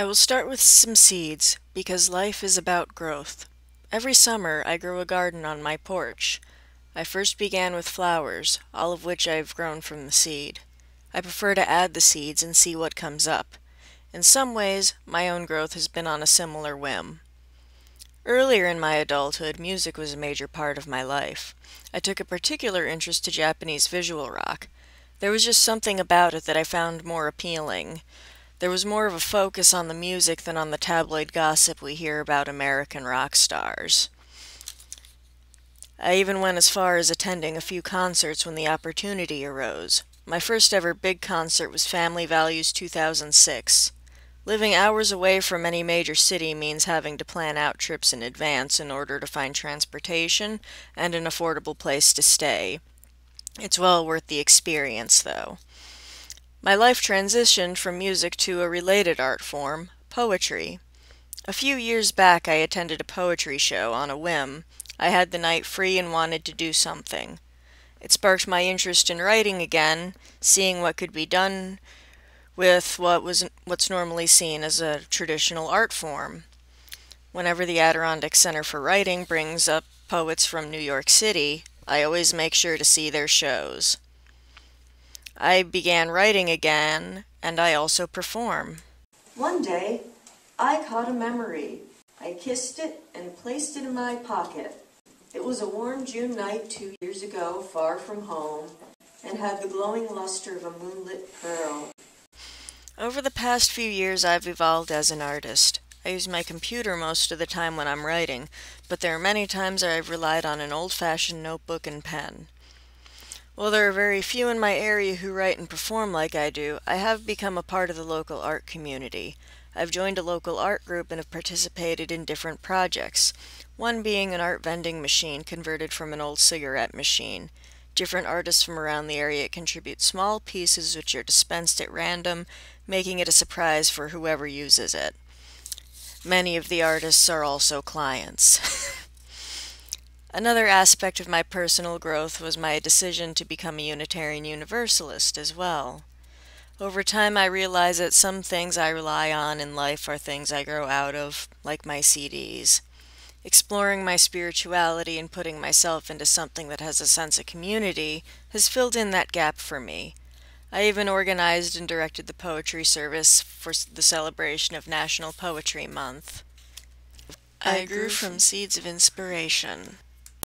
I will start with some seeds, because life is about growth. Every summer, I grow a garden on my porch. I first began with flowers, all of which I've grown from the seed. I prefer to add the seeds and see what comes up. In some ways, my own growth has been on a similar whim. Earlier in my adulthood, music was a major part of my life. I took a particular interest to Japanese visual rock. There was just something about it that I found more appealing. There was more of a focus on the music than on the tabloid gossip we hear about American rock stars. I even went as far as attending a few concerts when the opportunity arose. My first ever big concert was Family Values 2006. Living hours away from any major city means having to plan out trips in advance in order to find transportation and an affordable place to stay. It's well worth the experience, though. My life transitioned from music to a related art form, poetry. A few years back I attended a poetry show on a whim. I had the night free and wanted to do something. It sparked my interest in writing again, seeing what could be done with what's normally seen as a traditional art form. Whenever the Adirondack Center for Writing brings up poets from New York City, I always make sure to see their shows. I began writing again, and I also perform. One day, I caught a memory. I kissed it and placed it in my pocket. It was a warm June night 2 years ago, far from home, and had the glowing luster of a moonlit pearl. Over the past few years, I've evolved as an artist. I use my computer most of the time when I'm writing, but there are many times I've relied on an old-fashioned notebook and pen. While there are very few in my area who write and perform like I do, I have become a part of the local art community. I've joined a local art group and have participated in different projects, one being an art vending machine converted from an old cigarette machine. Different artists from around the area contribute small pieces which are dispensed at random, making it a surprise for whoever uses it. Many of the artists are also clients. Another aspect of my personal growth was my decision to become a Unitarian Universalist as well. Over time I realized that some things I rely on in life are things I grow out of, like my CDs. Exploring my spirituality and putting myself into something that has a sense of community has filled in that gap for me. I even organized and directed the poetry service for the celebration of National Poetry Month. I grew from seeds of inspiration.